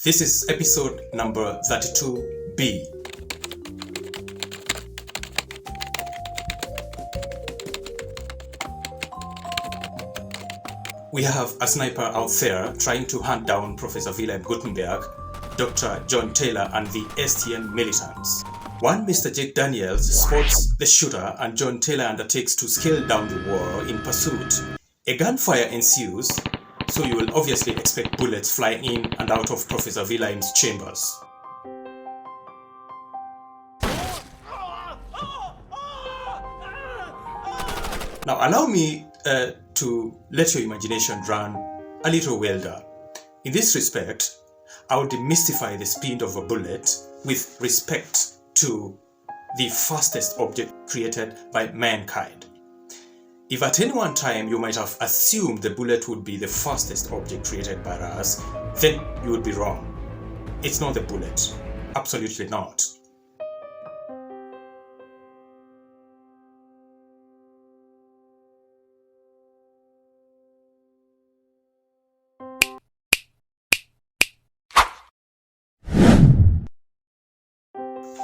This is episode number 32B. We have a sniper out there trying to hunt down Professor Wilhelm Gutenberg, Dr. John Taylor, and the STN militants. One Mr. Jake Daniels spots the shooter and John Taylor undertakes to scale down the wall in pursuit. A gunfire ensues, so you will obviously expect bullets flying in and out of Professor Wilhelm's chambers. Now allow me to let your imagination run a little wilder. In this respect, I will demystify the speed of a bullet with respect to the fastest object created by mankind. If at any one time you might have assumed the bullet would be the fastest object created by us, then you would be wrong. It's not the bullet. Absolutely not.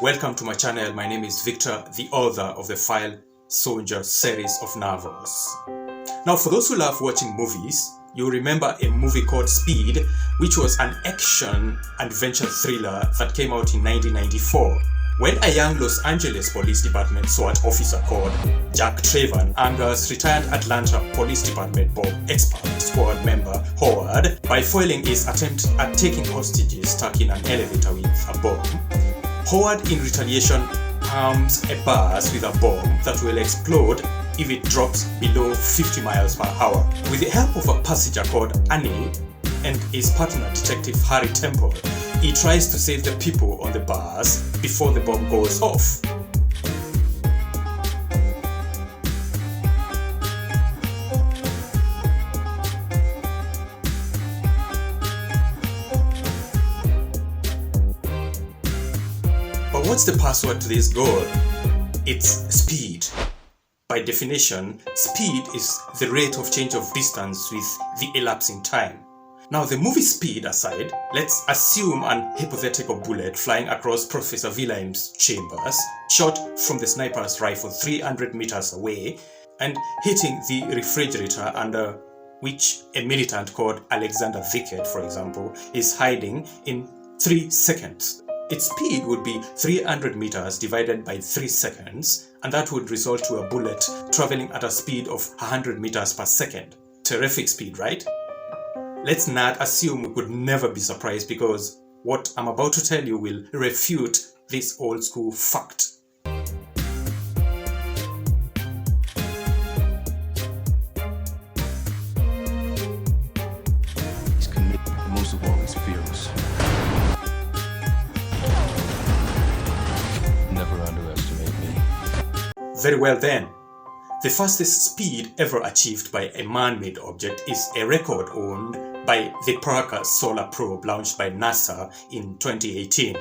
Welcome to my channel. My name is Victor, the author of the File Soldier series of novels. Now, for those who love watching movies, you remember a movie called Speed, which was an action adventure thriller that came out in 1994. When a young Los Angeles Police Department SWAT officer called Jack Traven angers retired Atlanta Police Department Bomb Expert Squad member Howard by foiling his attempt at taking hostages stuck in an elevator with a bomb, Howard, in retaliation, arms a bus with a bomb that will explode if it drops below 50 miles per hour. With the help of a passenger called Annie and his partner Detective Harry Temple, he tries to save the people on the bus before the bomb goes off. But what's the password to this goal? It's speed. By definition, speed is the rate of change of distance with the elapsing time. Now, the movie Speed aside, let's assume an hypothetical bullet flying across Professor Wilhelm's chambers, shot from the sniper's rifle 300 meters away, and hitting the refrigerator under which a militant called Alexander Vickett, for example, is hiding in 3 seconds. Its speed would be 300 meters divided by 3 seconds, and that would result to a bullet traveling at a speed of 100 meters per second. Terrific speed, right? Let's not assume we could never be surprised, because what I'm about to tell you will refute this old school fact. He's committed, and most of all, he's fearless. Never underestimate me. Very well then. The fastest speed ever achieved by a man-made object is a record owned by the Parker Solar Probe launched by NASA in 2018.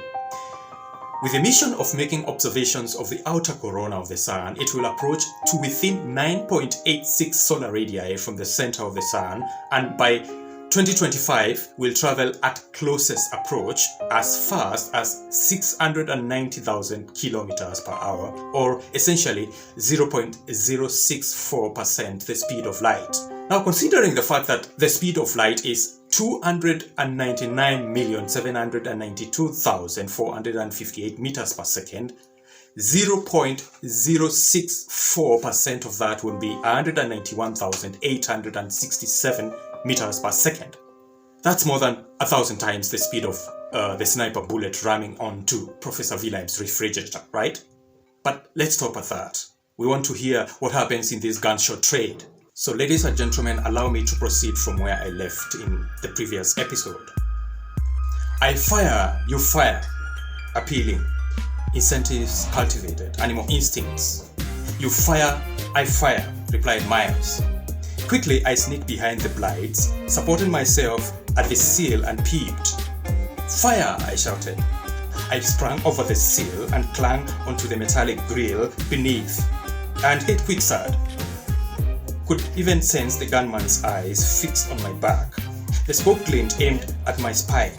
With the mission of making observations of the outer corona of the Sun, it will approach to within 9.86 solar radii from the center of the Sun, and by 2025 will travel at closest approach as fast as 690,000 kilometers per hour, or essentially 0.064% the speed of light. Now, considering the fact that the speed of light is 299,792,458 meters per second, 0.064% of that will be 191,867 meters per second. That's more than 1,000 times the speed of the sniper bullet ramming onto Professor Wilhelm's refrigerator, right? But let's stop at that. We want to hear what happens in this gunshot trade. So, ladies and gentlemen, allow me to proceed from where I left in the previous episode. I fire, you fire. Appealing. Incentives cultivated. Animal instincts. You fire, I fire, replied Miles. Quickly, I sneaked behind the blights, supported myself at the sill and peeped. Fire, I shouted. I sprang over the sill and clung onto the metallic grill beneath and hit quicksand. Could even sense the gunman's eyes fixed on my back. The scope gleamed aimed at my spine.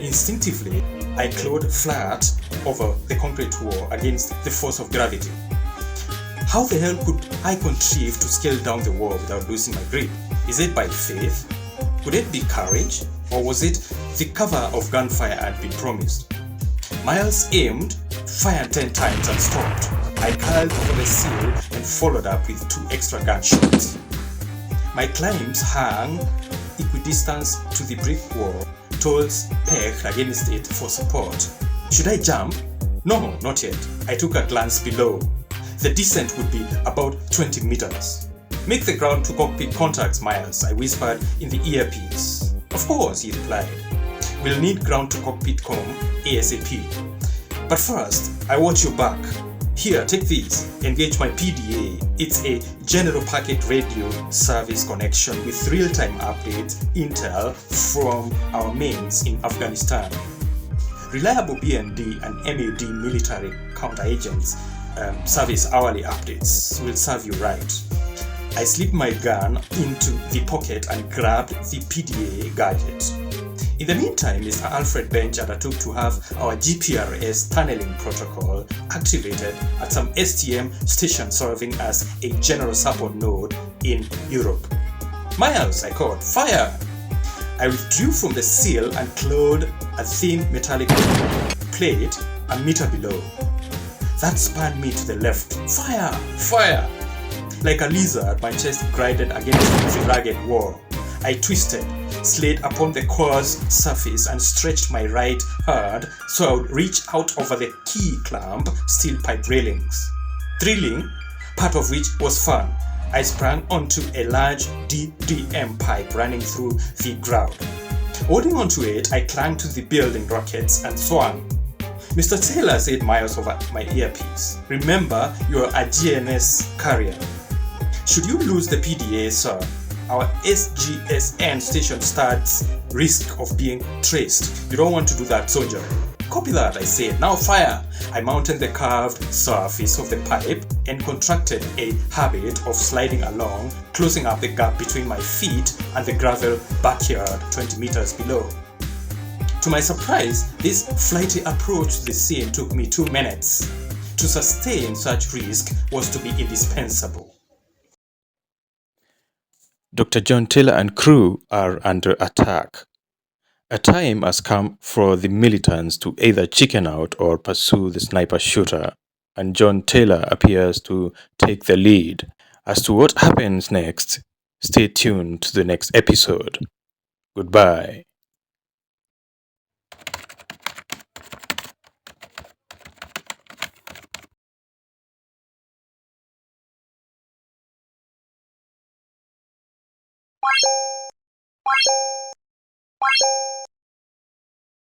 Instinctively, I clawed flat over the concrete wall against the force of gravity. How the hell could I contrive to scale down the wall without losing my grip? Is it by faith? Could it be courage? Or was it the cover of gunfire I had been promised? Miles aimed, fired 10 times and stopped. I curled over the sill and followed up with 2 extra gunshots. My climbs hung equidistant to the brick wall, tools pegged against it for support. Should I jump? No, not yet. I took a glance below. The descent would be about 20 meters. Make the ground to cockpit contacts, Miles, I whispered in the earpiece. Of course, he replied. We'll need ground to cockpit comm ASAP. But first, I watch your back. Here, take this. Engage my PDA. It's a general packet radio service connection with real-time updates intel from our mains in Afghanistan. Reliable BND and MAD military counteragents service hourly updates will serve you right. I slipped my gun into the pocket and grabbed the PDA gadget. In the meantime, Mr. Alfred Bench undertook to have our GPRS tunneling protocol activated at some STM station serving as a general support node in Europe. Miles, I called, fire! I withdrew from the sill and clawed a thin metallic plate a meter below. That spun me to the left. Fire! Fire! Like a lizard, my chest grinded against the ragged wall. I twisted, slid upon the core's surface and stretched my right hard so I would reach out over the key clamp steel pipe railings. Thrilling, part of which was fun. I sprang onto a large DDM pipe running through the ground. Holding onto it, I clung to the building rockets and swung. Mr. Taylor, said Miles over my earpiece, remember you're a GNS carrier. Should you lose the PDA, sir, our SGSN station starts risk of being traced. You don't want to do that, soldier. Copy that, I said. Now fire! I mounted the curved surface of the pipe and contracted a habit of sliding along, closing up the gap between my feet and the gravel backyard 20 meters below. To my surprise, this flighty approach to the scene took me 2 minutes. To sustain such risk was to be indispensable. Dr. John Taylor and crew are under attack. A time has come for the militants to either chicken out or pursue the sniper shooter, and John Taylor appears to take the lead. As to what happens next, stay tuned to the next episode. Goodbye.